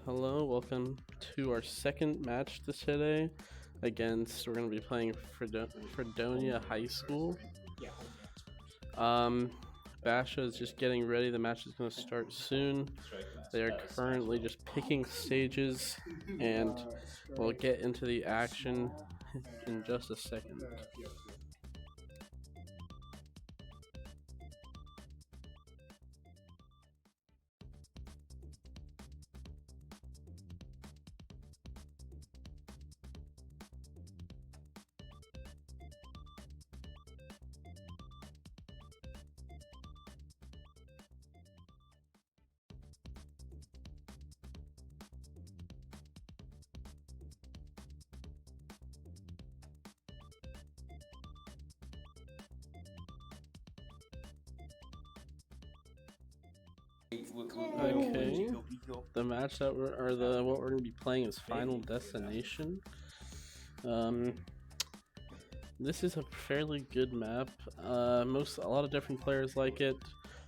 Hello, welcome to our second match today against, we're going to be playing Fredonia High School. Basha is just getting ready, the match is going to start soon. They are currently just picking stages and we'll get into the action in just a second. Okay, the match that what we're going to be playing is Final Destination. This is a fairly good map. A lot of different players like it.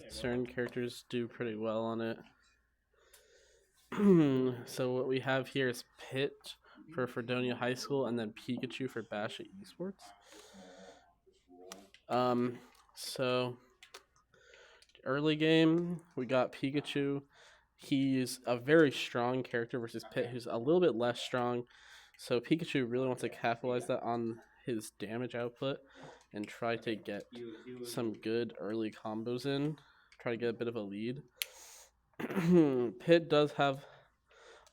Certain characters do pretty well on it. So what we have here is Pit for Fredonia High School and then Pikachu for Basha Esports. So early game, we got Pikachu. He's a very strong character versus Pit, who's a little bit less strong. So Pikachu really wants to capitalize that on his damage output and try to get some good early combos in. Try to get a bit of a lead. Pit does have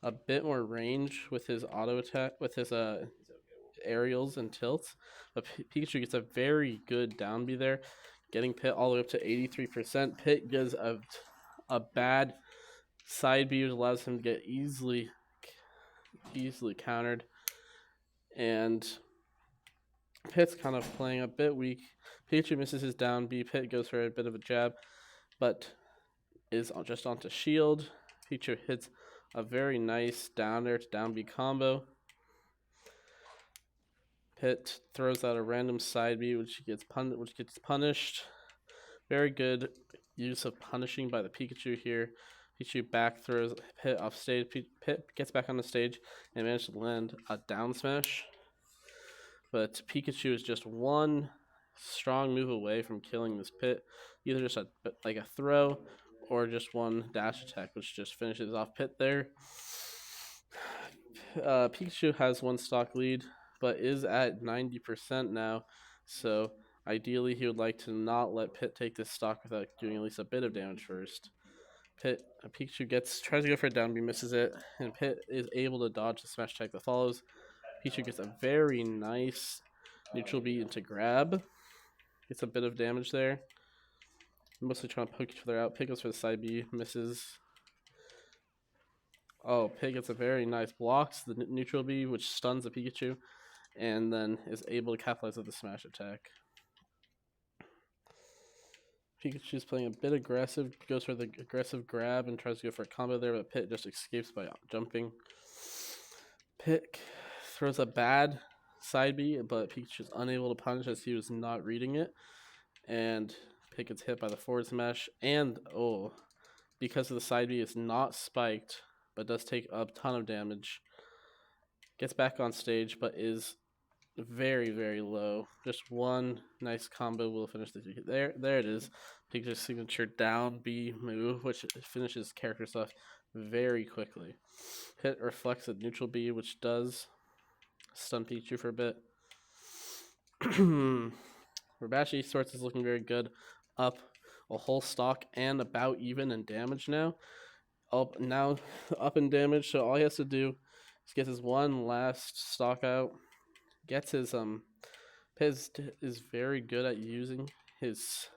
a bit more range with his auto attack, with his aerials and tilts. But Pikachu gets a very good down B there, getting Pit all the way up to 83%. Pit gives a bad side B, which allows him to get easily countered. And Pit's kind of playing a bit weak. Pikachu misses his down B. Pit goes for a bit of a jab, but is just onto shield. Pikachu hits a very nice down air to down B combo. Pit throws out a random side B, which gets punished. Very good use of punishing by the Pikachu here. Pikachu back throws Pit off stage. Pit gets back on the stage and manages to land a down smash. But Pikachu is just one strong move away from killing this Pit. Either just a throw or just one dash attack, which just finishes off Pit there. Pikachu has one stock lead, but is at 90% now. So ideally, he would like to not let Pit take this stock without doing at least a bit of damage first. Pikachu tries to go for a down B, misses it, and Pit is able to dodge the smash attack that follows. Pikachu gets a very nice neutral B into grab. Gets a bit of damage there. Mostly trying to poke each other out. Pit goes for the side B, misses. Oh, Pit gets a very nice blocks the neutral B, which stuns the Pikachu, and then is able to capitalize with the smash attack. Pikachu's playing a bit aggressive, goes for the aggressive grab and tries to go for a combo there, but Pit just escapes by jumping. Pit throws a bad side B, but Pikachu's unable to punish as he was not reading it. And Pit gets hit by the forward smash, and because of the side B, it's not spiked, but does take a ton of damage. Gets back on stage, but is very, very low. Just one nice combo will finish the there. There it is. Pikachu's signature down B move, which finishes character stuff very quickly. Pit reflects a neutral B, which does stun Pikachu for a bit. Basha Esports is looking very good. Up a whole stock and about even in damage now. Up in damage, so all he has to do is get his one last stock out. Gets his Pit is very good at using his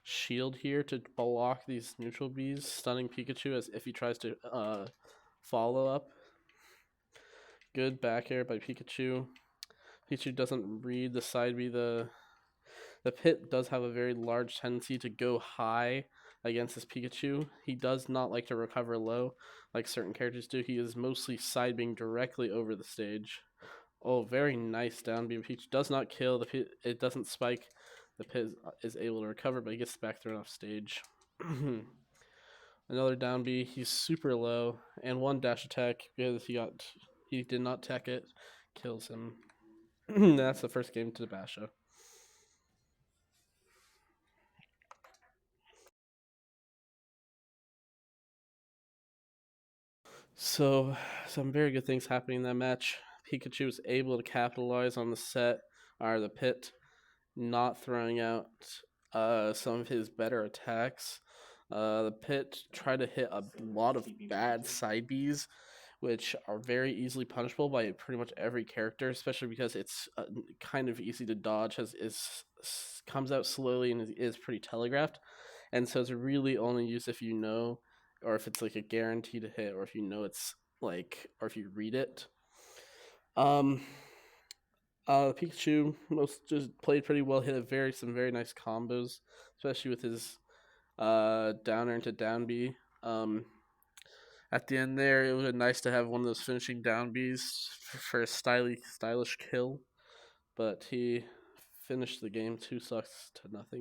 shield here to block these neutral Bs, stunning Pikachu as if he tries to follow up. Good back air by Pikachu. Pikachu doesn't read the side B. The Pit does have a very large tendency to go high against this Pikachu. He does not like to recover low like certain characters do. He is mostly side being directly over the stage. Oh, very nice down B. Pikachu does not kill. The Pit, it doesn't spike. The Pit is able to recover, but he gets back thrown off stage. Another down B. He's super low, and one dash attack because he did not tech it, kills him. That's the first game to Basha. So, some very good things happening in that match. Pikachu was able to capitalize on the set, or the pit, not throwing out some of his better attacks. The pit tried to hit a lot of bad side Bs, which are very easily punishable by pretty much every character, especially because it's kind of easy to dodge, as comes out slowly and is pretty telegraphed, and so it's really only used if you know, or if it's like a guarantee to hit, or if you know it's like, or if you read it. Pikachu most just played pretty well, hit some very nice combos, especially with his downer into down B. At the end there, it was nice to have one of those finishing down Bs for a stylish kill, but he finished the game 2-0,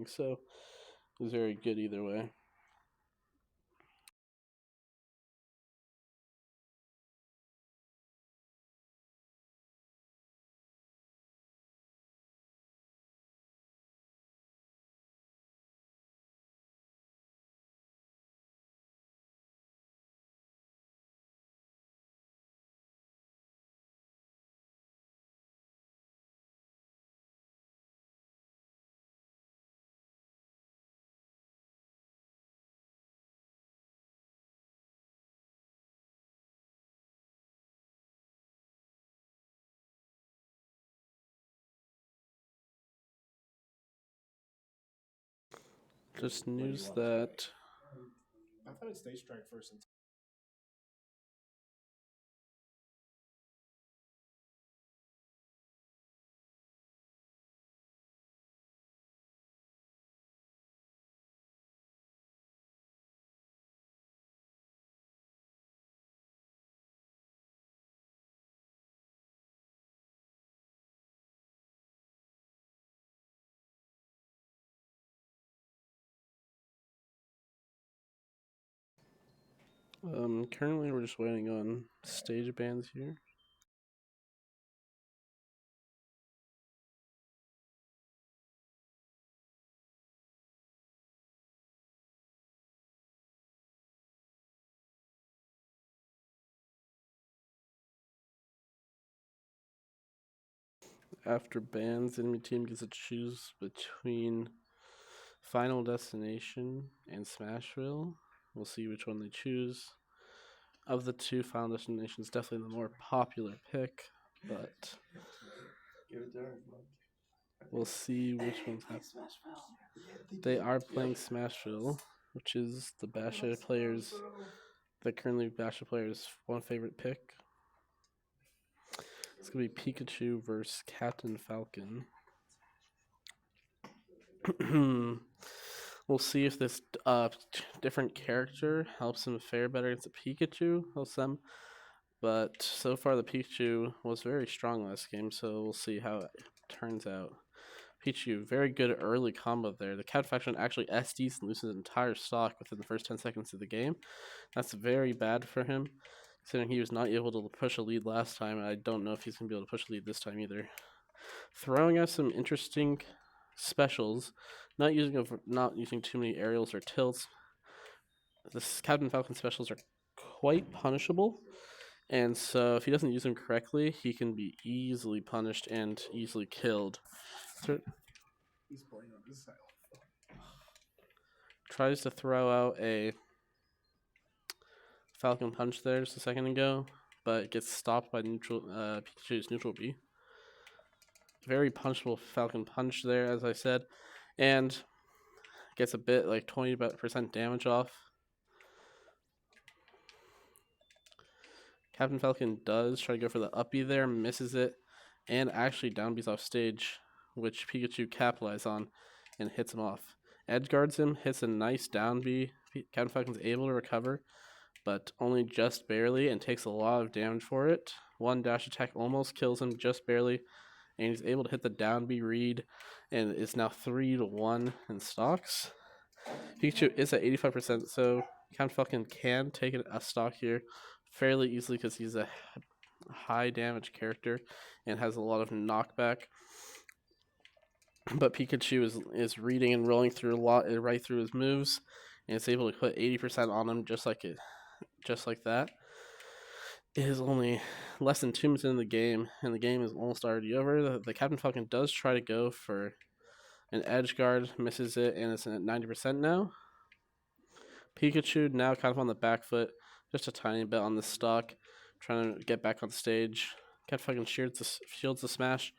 so it was very good either way. Just news that I thought it stage strike first. currently we're just waiting on stage bans here. After bans, enemy team gets to choose between Final Destination and Smashville. We'll see which one they choose. Of the two, Final Destination is definitely the more popular pick, but we'll see which one's happening. They are playing Smashville, which is the Basha players, the currently Basha players' one favorite pick. It's gonna be Pikachu versus Captain Falcon. We'll see if this different character helps him fare better against the Pikachu. Helps them, but so far the Pikachu was very strong last game, so we'll see how it turns out. Pikachu, very good early combo there. The Cat faction actually SDs and loses entire stock within the first 10 seconds of the game. That's very bad for him, considering he was not able to push a lead last time, and I don't know if he's going to be able to push a lead this time either. Throwing out some interesting specials, not using too many aerials or tilts. The Captain Falcon specials are quite punishable, and so if he doesn't use them correctly, he can be easily punished and easily killed. He's playing on this side. Tries to throw out a Falcon Punch there just a second ago, but gets stopped by Pikachu's neutral B. Very punchable Falcon Punch there, as I said, and gets a bit like 20% damage off. Captain Falcon does try to go for the up B there, misses it, and actually down B's off stage, which Pikachu capitalizes on and hits him off. Edge guards him, hits a nice down B. Captain Falcon's able to recover, but only just barely, and takes a lot of damage for it. One dash attack almost kills him just barely, and he's able to hit the down B read, and is now 3-1 in stocks. Pikachu is at 85%, so Captain Falcon can take a stock here fairly easily because he's a high damage character and has a lot of knockback. But Pikachu is reading and rolling through a lot right through his moves, and it's able to put 80% on him just like that. It is only less than 2 minutes in the game, and the game is almost already over. The Captain Falcon does try to go for an edge guard, misses it, and it's at 90% now. Pikachu now kind of on the back foot, just a tiny bit on the stock, trying to get back on stage. Captain Falcon shields the smash,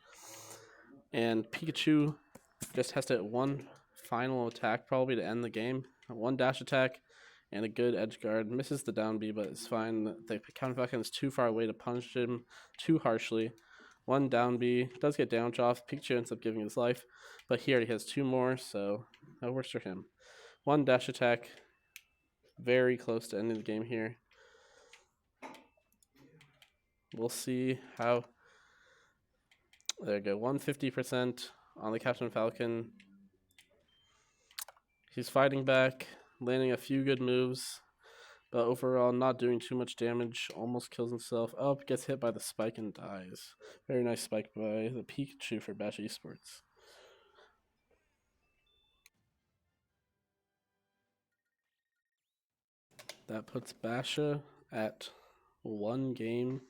and Pikachu just has to hit one final attack probably to end the game. One dash attack and a good edge guard. Misses the down B, but it's fine. The Captain Falcon is too far away to punish him too harshly. One down B, does get damage off. Pikachu ends up giving his life, but he already has 2 more, so that works for him. One dash attack, very close to ending the game here. We'll see how. There you go, 150% on the Captain Falcon. He's fighting back, landing a few good moves, but overall not doing too much damage. Almost kills himself. Oh, gets hit by the spike and dies. Very nice spike by the Pikachu for Basha Esports. That puts Basha at 1 game,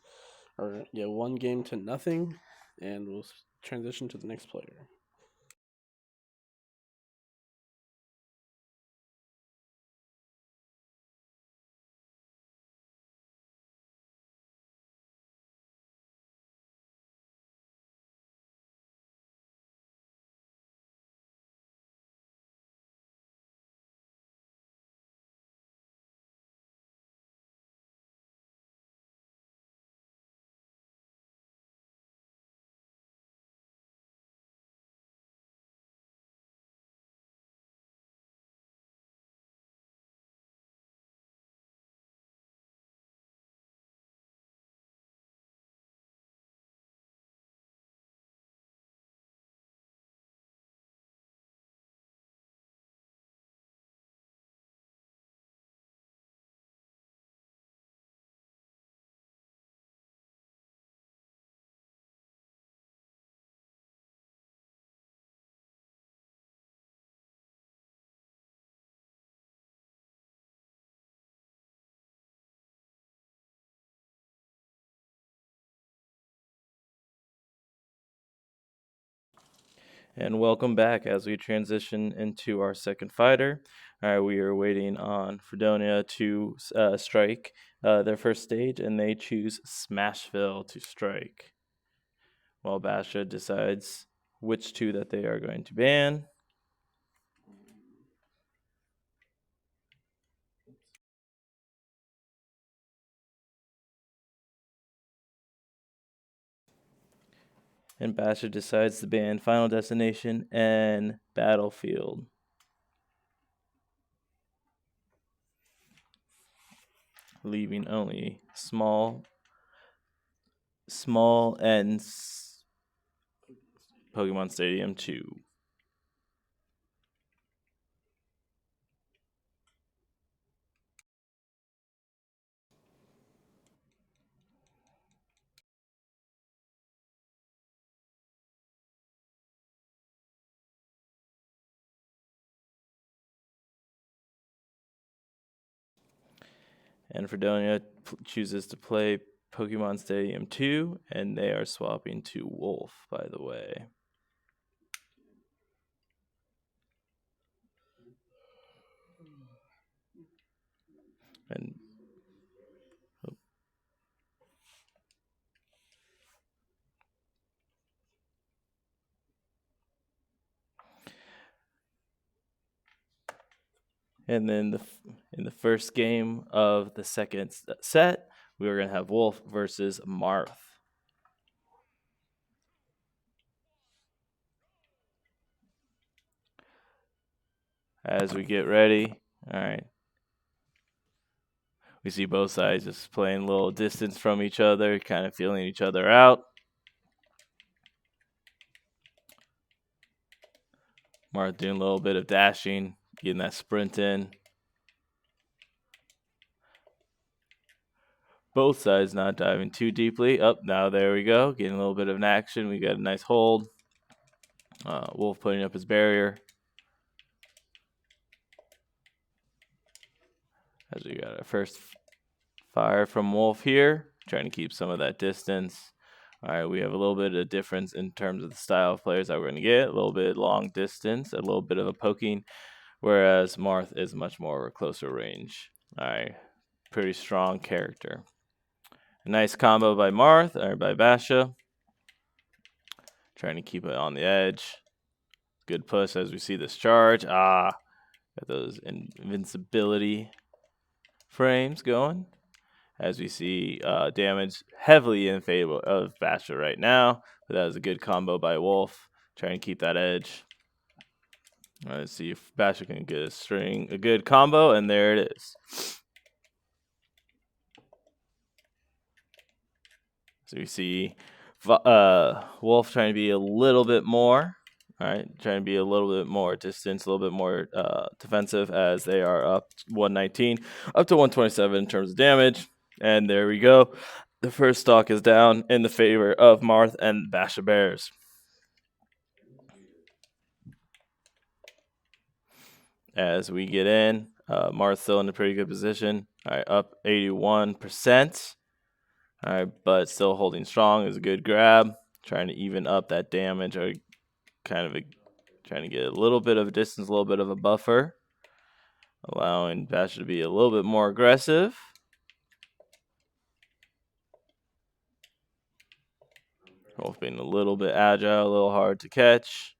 or yeah, 1 game to nothing, and we'll transition to the next player. And welcome back as we transition into our second fighter. All right, we are waiting on Fredonia to strike their first stage, and they choose Smashville to strike. While Basha decides which 2 that they are going to ban. And Basha decides to ban Final Destination and Battlefield. Leaving only small and Pokemon Stadium 2. And Fredonia chooses to play Pokemon Stadium 2, and they are swapping to Wolf, by the way. And then in the first game of the second set, we were going to have Wolf versus Marth. As we get ready, all right. We see both sides just playing a little distance from each other, kind of feeling each other out. Marth doing a little bit of dashing, getting that sprint in. Both sides not diving too deeply. Up now, there we go. Getting a little bit of an action. We got a nice hold. Wolf putting up his barrier. As we got our first fire from Wolf here, trying to keep some of that distance. All right, we have a little bit of difference in terms of the style of players that we're going to get. A little bit long distance, a little bit of a poking, whereas Marth is much more closer range. All right, pretty strong character. A nice combo by Marth, or by Basha. Trying to keep it on the edge. Good push as we see this charge. Got those invincibility frames going. As we see damage heavily in favor of Basha right now. But that was a good combo by Wolf. Trying to keep that edge. All right, let's see if Basha can get a good combo, and there it is. So we see Wolf trying to be a little bit more. All right, trying to be a little bit more distance, a little bit more defensive as they are up 119, up to 127 in terms of damage. And there we go. The first stock is down in the favor of Marth and Basha Bears. As we get in, Marth's still in a pretty good position. All right, up 81%. All right, but still holding strong is a good grab. Trying to even up that damage, or trying to get a little bit of a distance, a little bit of a buffer, allowing Basha to be a little bit more aggressive. Wolf being a little bit agile, a little hard to catch.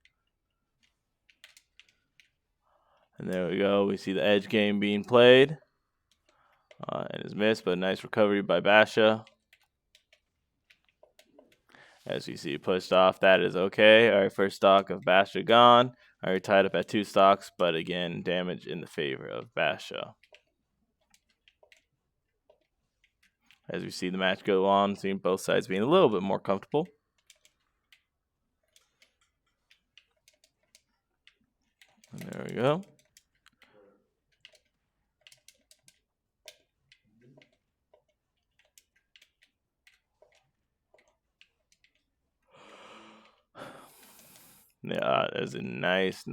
And there we go. We see the edge game being played. And is missed, but a nice recovery by Basha. As you see, pushed off. That is okay. All right, first stock of Basha gone. All right, tied up at 2 stocks, but again, damage in the favor of Basha. As we see the match go on, seeing both sides being a little bit more comfortable. And there we go. Yeah, there's a nice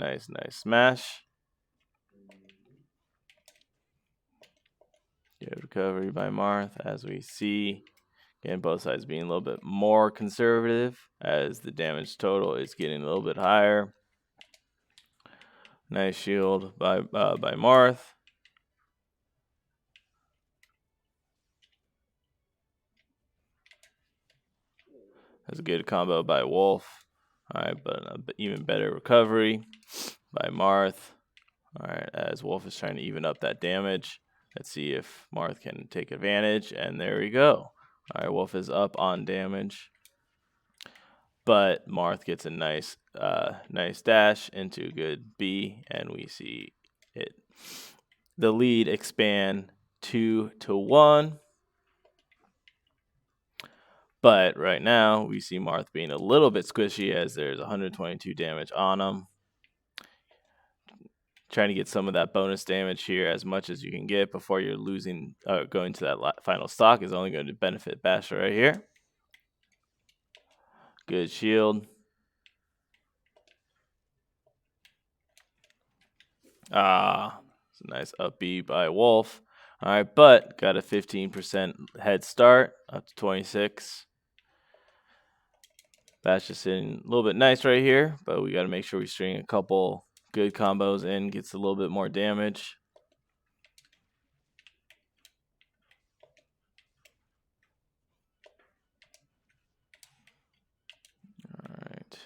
smash. Good recovery by Marth, as we see. Again, both sides being a little bit more conservative as the damage total is getting a little bit higher. Nice shield by Marth. That's a good combo by Wolf. All right, but an even better recovery by Marth. All right, as Wolf is trying to even up that damage. Let's see if Marth can take advantage, and there we go. All right, Wolf is up on damage, but Marth gets a nice dash into a good B, and we see the lead expand 2-1. But right now, we see Marth being a little bit squishy as there's 122 damage on him. Trying to get some of that bonus damage here as much as you can get before you're losing, going to that final stock is only going to benefit Basha right here. Good shield. It's a nice up B by Wolf. All right, but got a 15% head start up to 26. Basha's sitting a little bit nice right here, but we got to make sure we string a couple good combos in, gets a little bit more damage. All right.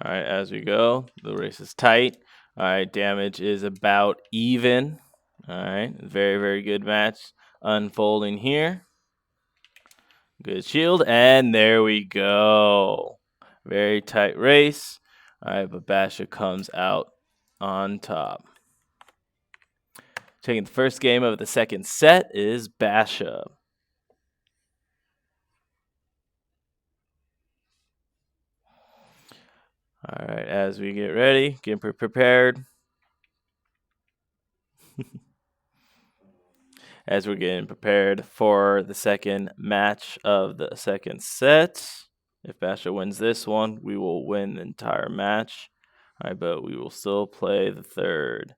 All right, as we go, the race is tight. All right, damage is about even. All right, very, very good match unfolding here. Good shield, and there we go. Very tight race. All right, but Basha comes out on top. Taking the first game of the second set is Basha. All right, as we get ready, get prepared. As we're getting prepared for the second match of the second set. If Basha wins this one, we will win the entire match. All right, but we will still play the third.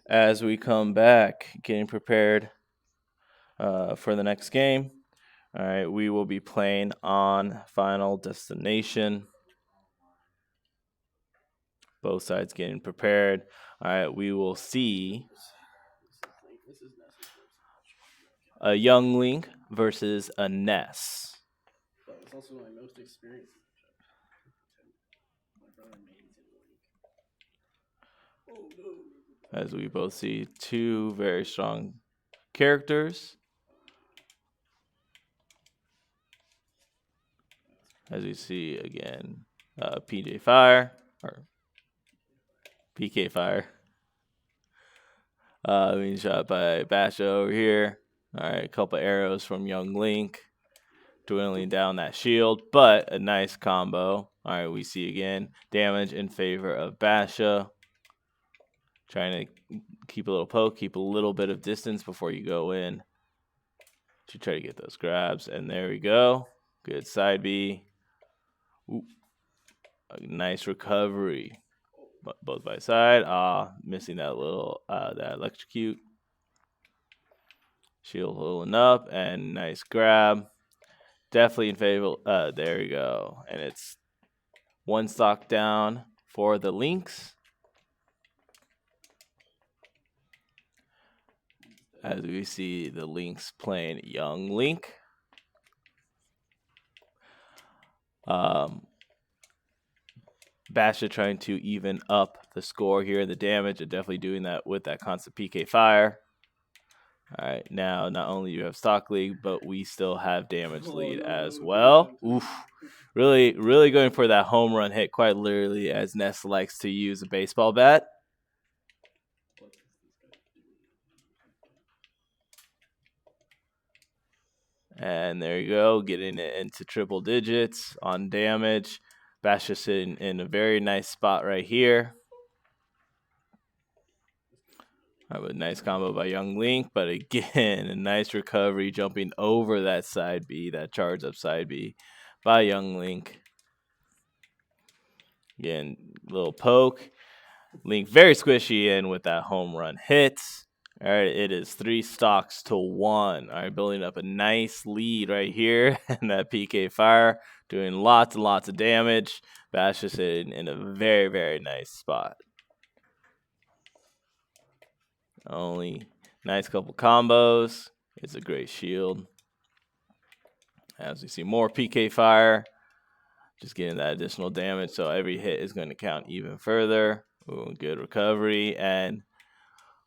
As we come back, getting prepared for the next game. All right, we will be playing on Final Destination. Both sides getting prepared. All right, we will see a Young Link versus a Ness. But it's also my most experienced matchup. My brother made it. Oh no. As we both see two very strong characters. As we see again, PJ Fire or PK Fire being shot by Basha over here. All right, a couple arrows from Young Link, dwindling down that shield, but a nice combo. All right, we see again damage in favor of Basha. Trying to keep a little poke, keep a little bit of distance before you go in. to try to get those grabs. And there we go. Good side B. Ooh, a nice recovery. Both by side. Missing that little that electrocute. Shield holding up and nice grab. Definitely in favor. There we go. And it's one stock down for the Lynx. As we see the Lynx playing young Link. Basha trying to even up the score here, the damage, and definitely doing that with that constant PK fire. All right, now not only do you have stock lead, but we still have damage lead as well. Oof. Really, really going for that home run hit, quite literally, as Ness likes to use a baseball bat. And there you go, getting it into triple digits on damage. Basha sitting in a very nice spot right here. A nice combo by Young Link, but again, a nice recovery jumping over that side B, that charge up side B by Young Link. Again, little poke. Link very squishy in with that home run hit. All right, it is 3 stocks to 1. All right, building up a nice lead right here. And that PK fire doing lots and lots of damage. Bash is in a very, very nice spot. Only nice couple combos. It's a great shield. As we see more PK fire, just getting that additional damage. So every hit is going to count even further. Ooh, good recovery. And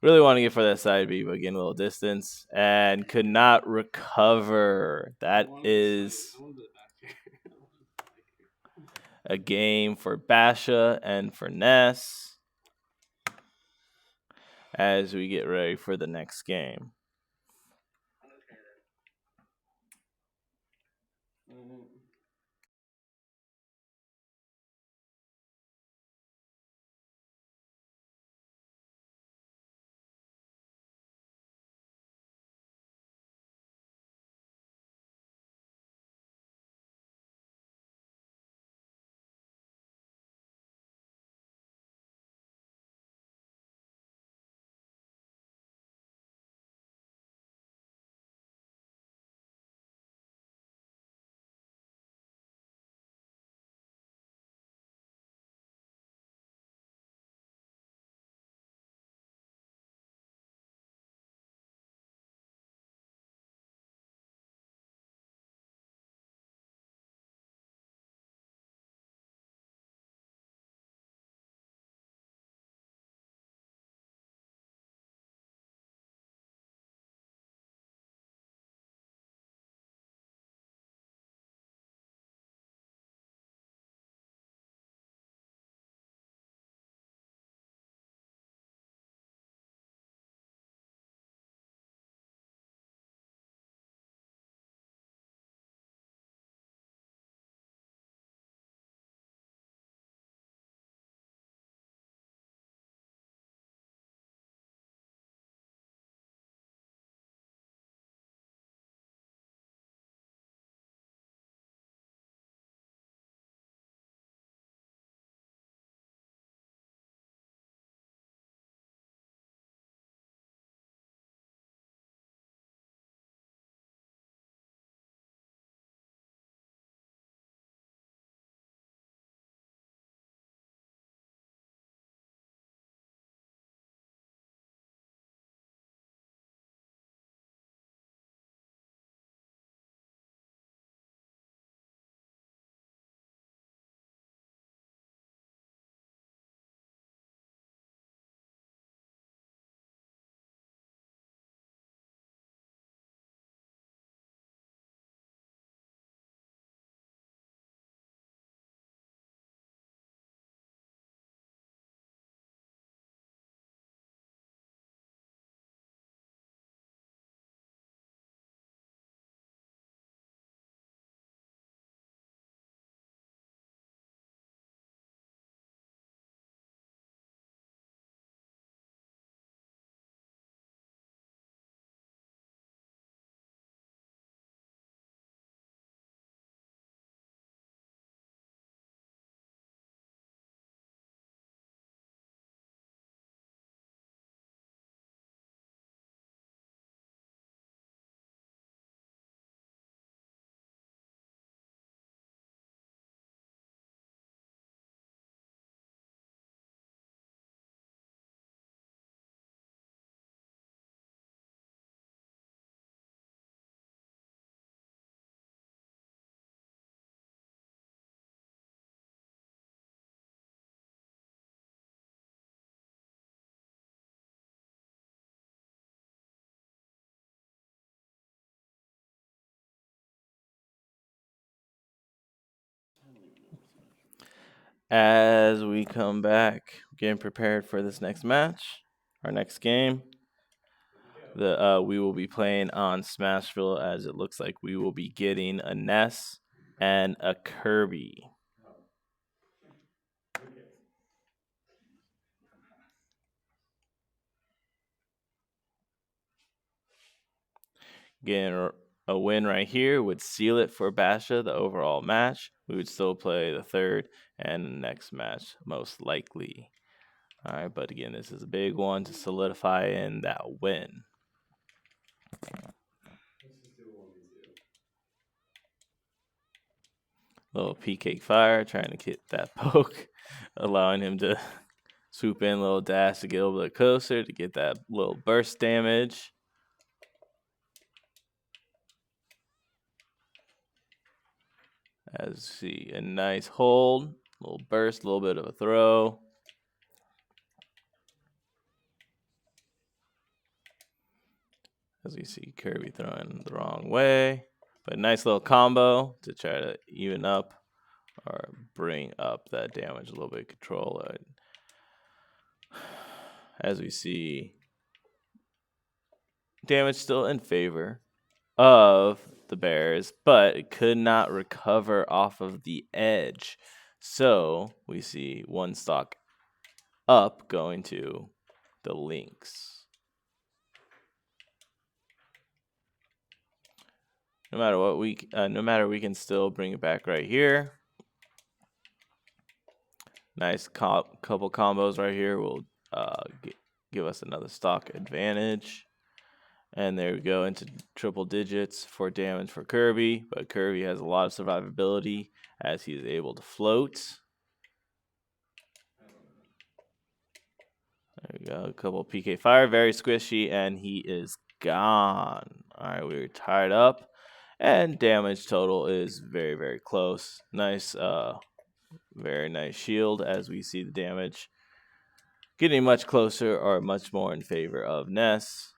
really want to get for that side B, but getting a little distance. And could not recover. That is a game for Basha and for Ness as we get ready for the next game. As we come back, getting prepared for this next match, our next game. We will be playing on Smashville, as it looks like we will be getting a Ness and a Kirby. Getting a win right here would seal it for Basha, the overall match. We would still play the third and the next match, most likely. All right, but again, this is a big one to solidify in that win. Little PK Fire trying to get that poke, allowing him to swoop in, little dash to get a little bit closer to get that little burst damage. As you see, a nice hold, little burst, a little bit of a throw. As you see, Kirby throwing the wrong way, but nice little combo to try to even up or bring up that damage a little bit. Control it. As we see, damage still in favor of the Bears, but it could not recover off of the edge. So we see one stock up going to the Lynx. No matter what we can still bring it back right here. Nice couple combos right here will give us another stock advantage. And there we go into triple digits for damage for Kirby. But Kirby has a lot of survivability as he is able to float. There we go. A couple PK Fire. Very squishy. And he is gone. All right, we're tied up. And damage total is very, very close. Nice, very nice shield as we see the damage getting much closer or much more in favor of Ness.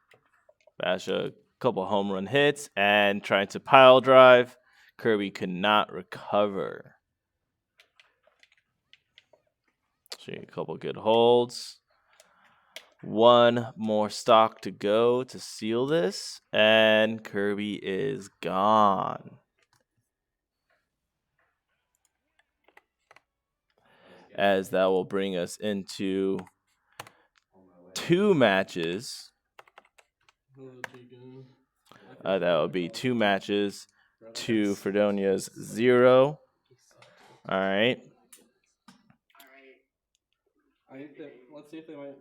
Basha, a couple home run hits and trying to pile drive. Kirby could not recover. See a couple good holds. One more stock to go to seal this, and Kirby is gone. As that will bring us into 2 matches. That would be 2 matches to Fredonia's 0. All right. Let's see if they might.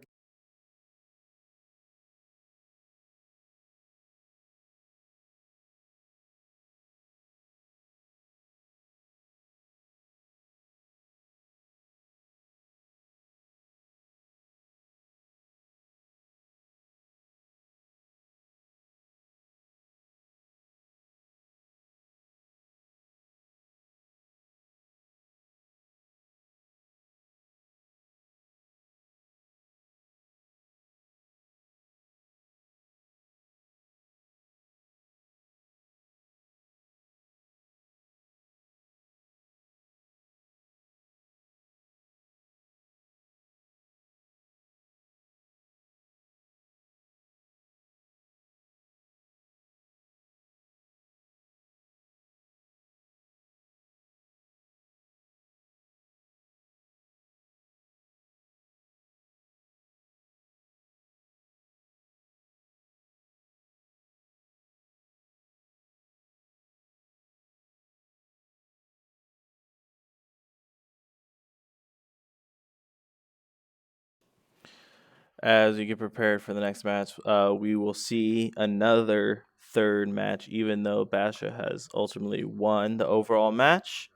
As we get prepared for the next match, we will see another third match, even though Basha has ultimately won the overall match.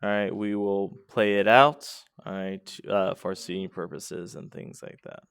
All right, we will play it out, all right, for seeding purposes and things like that.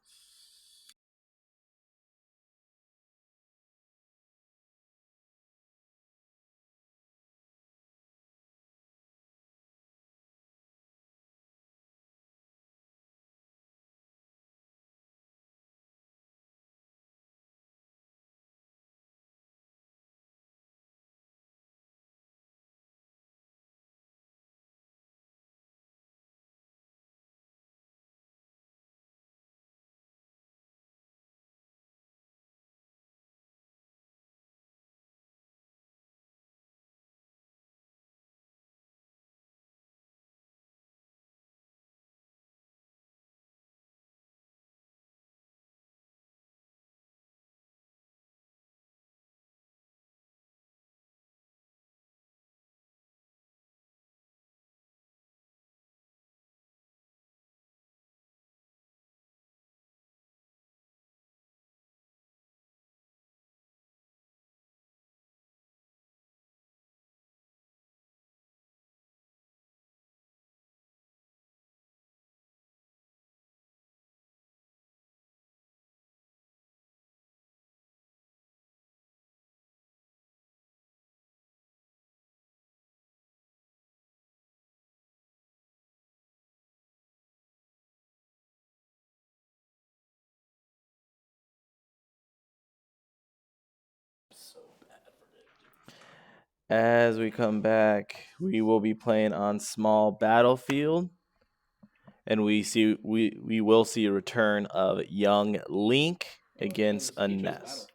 As we come back, we will be playing on small battlefield, and we will see a return of young Link against a Ness.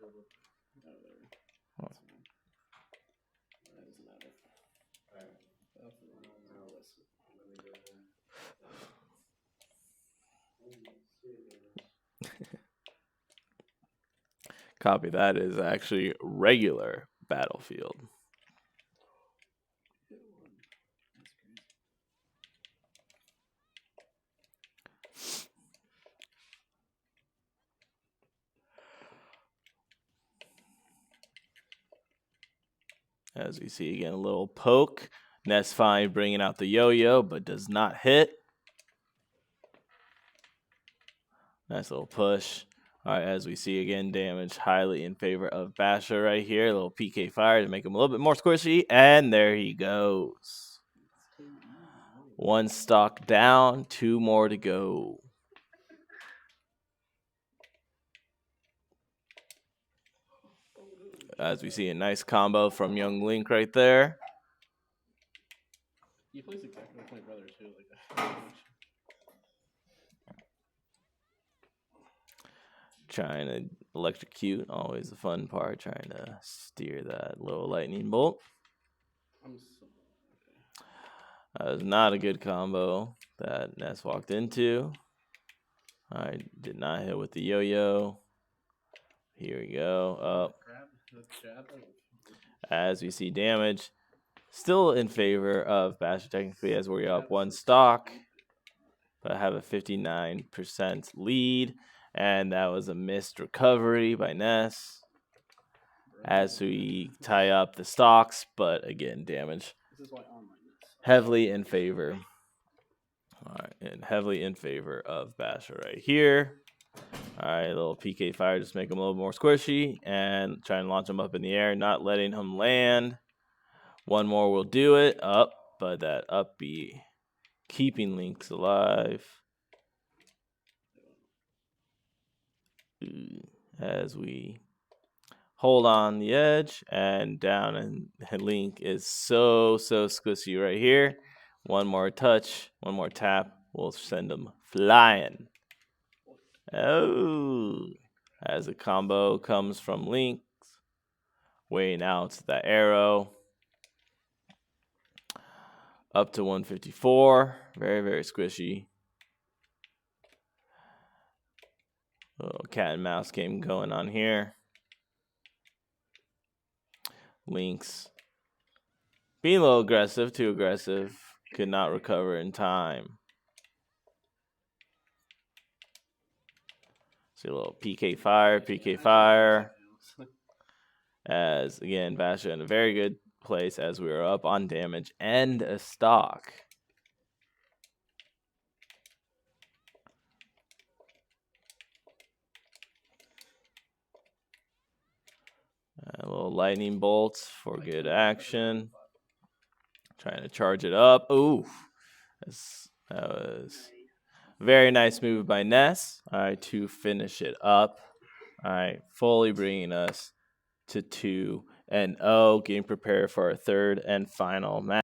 Copy that is actually regular battlefield. As we see again, a little poke. Ness fine bringing out the yo-yo, but does not hit. Nice little push. All right, as we see again, damage highly in favor of Basha right here. A little PK fire to make him a little bit more squishy, and there he goes. One stock down, 2 more to go. As we see a nice combo from young Link right there. He plays exactly like my brother too. Like, trying to electrocute, always the fun part, trying to steer that little lightning bolt. That was not a good combo that Ness walked into. I did not hit with the yo-yo. Here we go, up. As we see damage, still in favor of Basha technically as we're up 1 stock. But I have a 59% lead, and that was a missed recovery by Ness. As we tie up the stocks, but again, damage heavily in favor. All right, and heavily in favor of Basha right here. All right, a little PK fire, just make him a little more squishy, and try and launch him up in the air, not letting him land. 1 more will do it, up, but that up be keeping Links alive. As we hold on the edge and down, and Link is so squishy right here. 1 more touch, 1 more tap will send him flying. Oh, as a combo comes from Link, weighing out that arrow. Up to 154, very squishy. Little cat and mouse game going on here. Link's being a little aggressive, too aggressive. Could not recover in time. See a little PK fire. As, again, Basha in a very good place as we are up on damage and a stock. A little lightning bolts for good action. Trying to charge it up. Ooh, that was a very nice move by Ness. All right, to finish it up. All right, fully bringing us to 2-0, getting prepared for our 3rd and final match.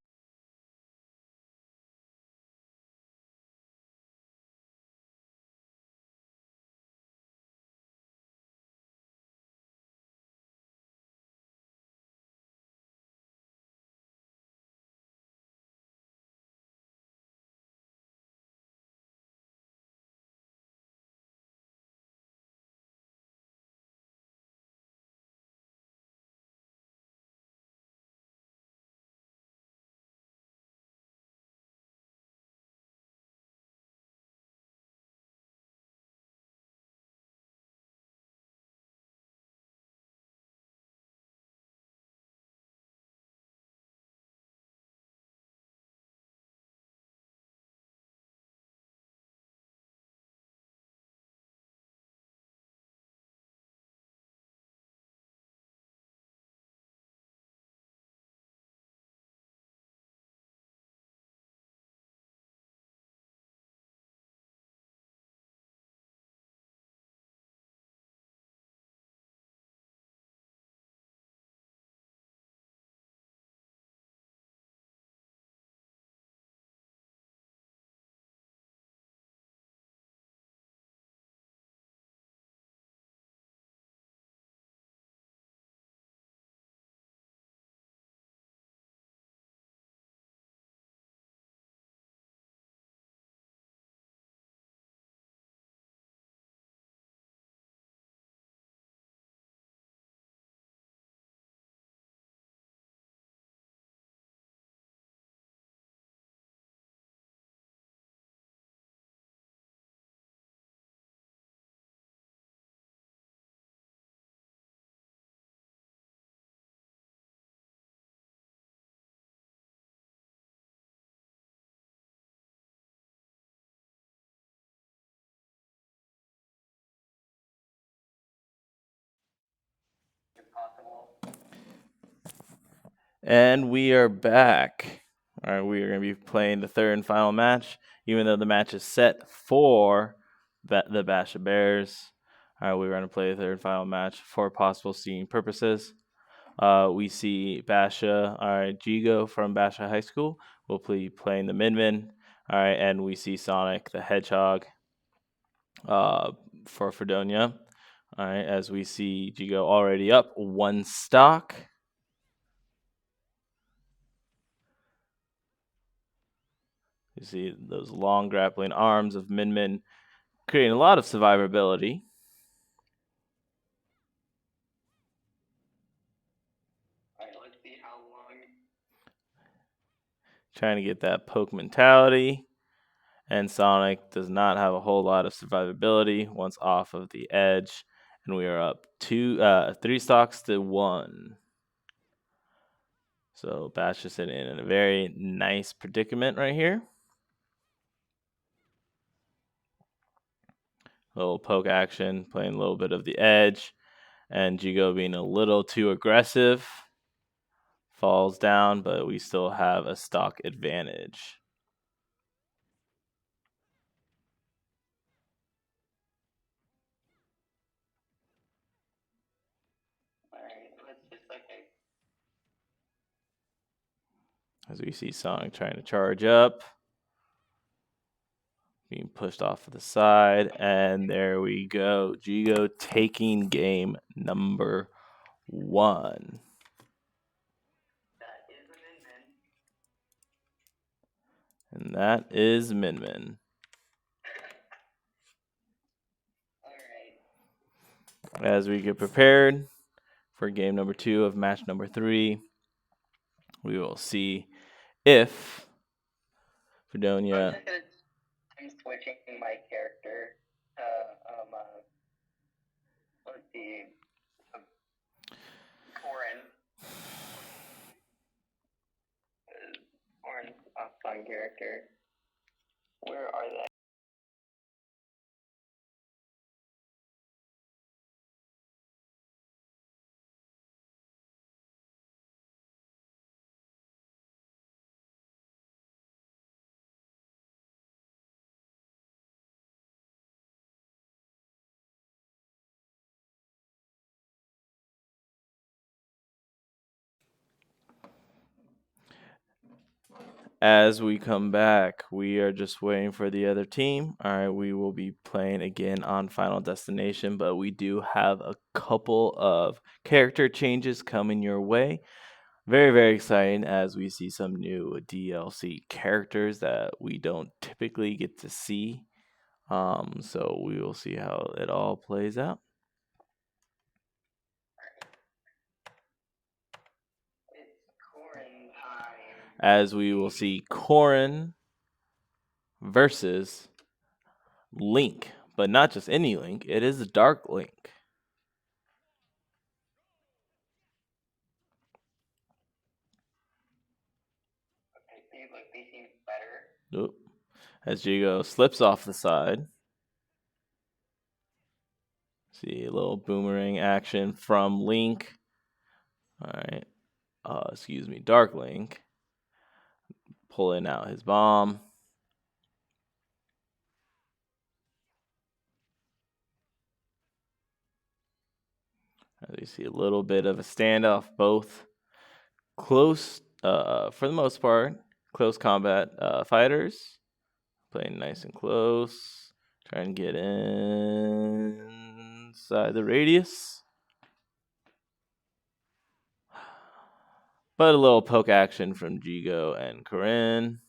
And we are back. All right, we are going to be playing the third and final match, even though the match is set for the Basha Bears. All right, we're going to play the third and final match for possible seeding purposes. We see Basha, all right, Jigo from Basha High School will be playing the Minmin. All right, and we see Sonic the Hedgehog for Fredonia. All right, as we see Jigo already up one stock. You see those long grappling arms of Min, creating a lot of survivability. All right, let's see how long. Trying to get that poke mentality. And Sonic does not have a whole lot of survivability once off of the edge. And we are up 3 stocks to 1. So Bash is sitting in a very nice predicament right here. Little poke action, playing a little bit of the edge. And Jigo being a little too aggressive. Falls down, but we still have a stock advantage. As we see Sonic trying to charge up, being pushed off to the side, and there we go. Jigo taking game number 1. And that is Min. As we get prepared for game number 2 of match number 3, we will see if Fredonia. I'm switching my character. Let's see. Corin. Corin's a fun character. Where are they? As we come back, we are just waiting for the other team. All right, we will be playing again on Final Destination, but we do have a couple of character changes coming your way. Very, very exciting as we see some new DLC characters that we don't typically get to see. So we will see how it all plays out. As we will see Corin versus Link, but not just any Link, it is Dark Link. Oop. As Jigo slips off the side. See a little boomerang action from Link. All right. Dark Link. Pulling out his bomb. As you see a little bit of a standoff, both close, for the most part, close combat fighters. Playing nice and close. Trying to get inside the radius. But a little poke action from Jigo and Corinne.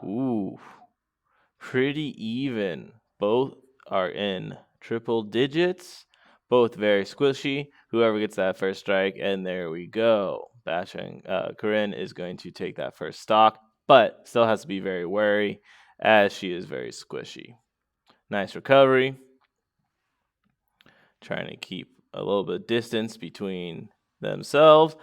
Ooh. Pretty even. Both are in triple digits. Both very squishy. Whoever gets that first strike, and there we go. Bashing Corinne is going to take that first stock, but still has to be very wary as she is very squishy. Nice recovery. Trying to keep a little bit of distance between themselves.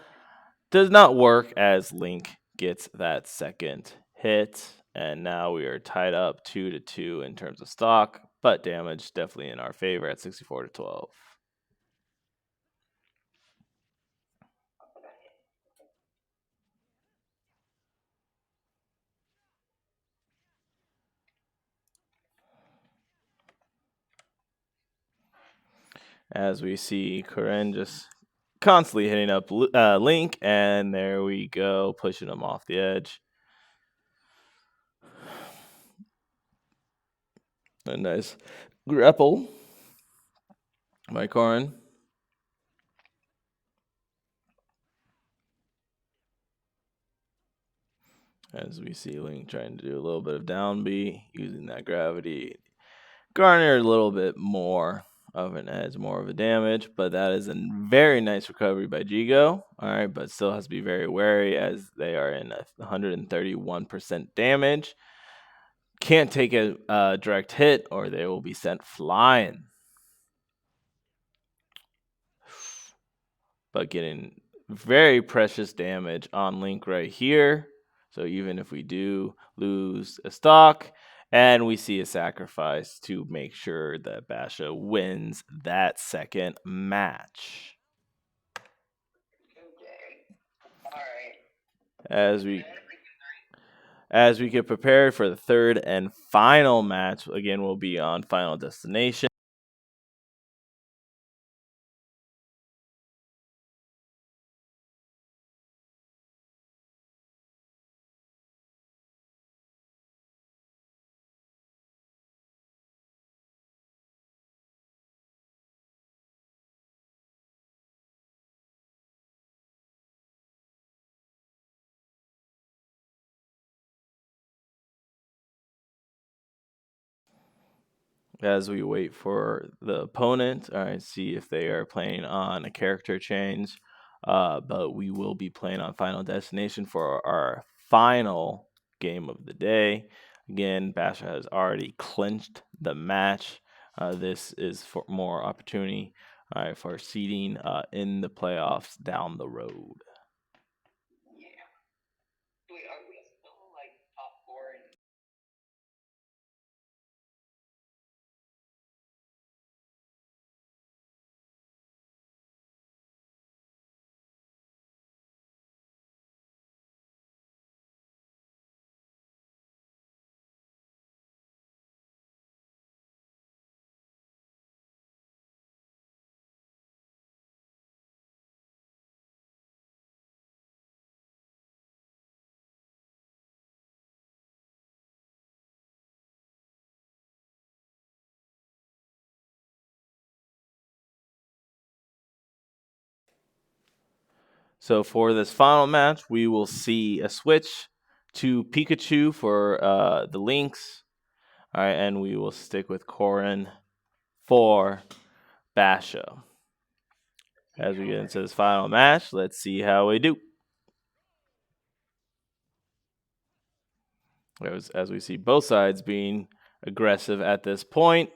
Does not work as Link gets that second hit. And now we are tied up 2-2 in terms of stock, but damage definitely in our favor at 64-12. as we see Corinne just constantly hitting up Link, and there we go, pushing him off the edge. A nice grapple by Corin. As we see Link trying to do a little bit of down B, using that gravity. Garner a little bit more of an edge, more of a damage, but that is a very nice recovery by Jigo. All right, but still has to be very wary as they are in 131% damage. Can't take a direct hit or they will be sent flying. But getting very precious damage on Link right here. So even if we do lose a stock, and we see a sacrifice to make sure that Basha wins that second match. Okay. Alright. As we get prepared for the third and final match, again, we'll be on Final Destination. As we wait for the opponent, all right, see if they are playing on a character change. But we will be playing on Final Destination for our final game of the day. Again, Basha has already clinched the match. This is for more opportunity for seeding in the playoffs down the road. Yeah. Wait, are we still like top four in So for this final match, we will see a switch to Pikachu for the Lynx. All right, and we will stick with Corin for Basha. As we get into this final match, let's see how we do. As we see both sides being aggressive at this point.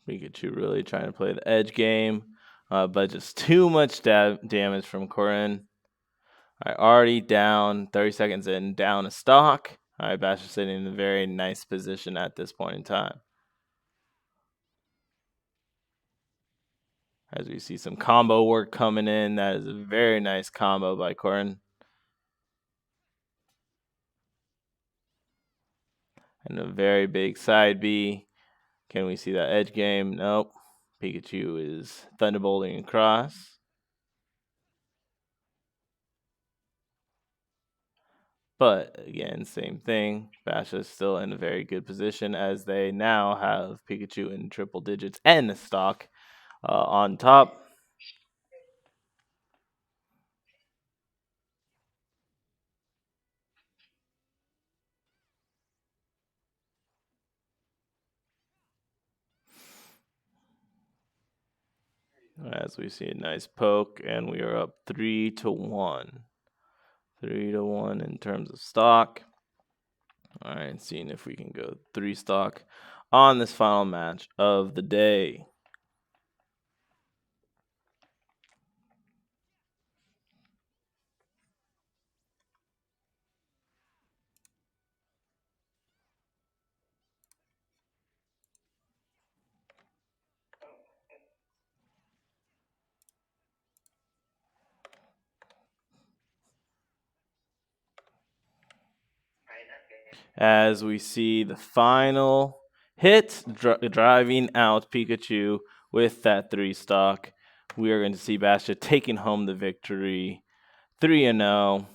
Pikachu really trying to play the edge game, but just too much damage from Corin. All right, already down, 30 seconds in, down a stock. All right, Basher sitting in a very nice position at this point in time. As we see some combo work coming in, that is a very nice combo by Corin. And a very big side B. Can we see that edge game? Nope. Pikachu is thunderbolting across. But again, same thing. Basha is still in a very good position as they now have Pikachu in triple digits and the stock on top. As we see a nice poke, and we are up 3-1. 3-1 in terms of stock. All right, seeing if we can go 3 stock on this final match of the day. as we see the final hit, driving out Pikachu with that 3 stock. We are going to see Basha taking home the victory, 3-0.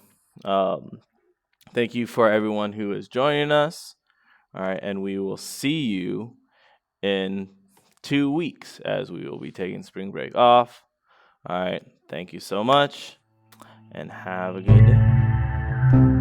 Thank you for everyone who is joining us. All right, and we will see you in 2 weeks as we will be taking spring break off. All right, thank you so much, and have a good day.